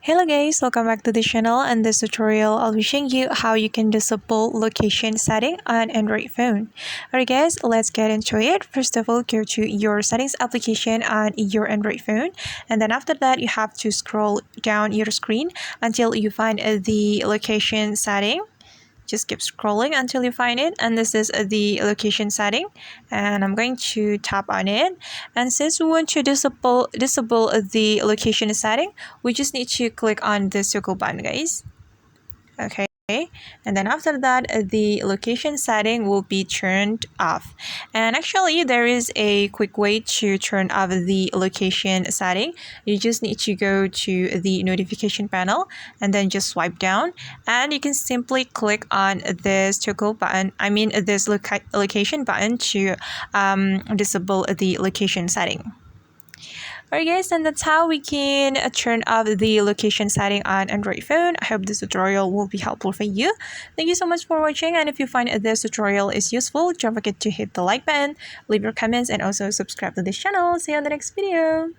Hello guys, welcome back to the channel. In this tutorial, I'll be showing you how you can disable location setting on Android phone. Alright guys, let's get into it. First of all, go to your settings application on your Android phone, and then after that you have to scroll down your screen until you find the location setting. Just keep scrolling until you find it, and this is the location setting, and I'm going to tap on it. And since we want to disable the location setting, we just need to click on the circle button, guys. Okay, and then after that the location setting will be turned off. And actually there is a quick way to turn off the location setting. You just need to go to the notification panel and then just swipe down, and you can simply click on this toggle button, this location button, to disable the location setting. Alright guys, and that's how we can turn off the location setting on Android phone. I hope this tutorial will be helpful for you. Thank you so much for watching, and if you find this tutorial is useful, don't forget to hit the like button, leave your comments, and also subscribe to this channel. See you on the next video.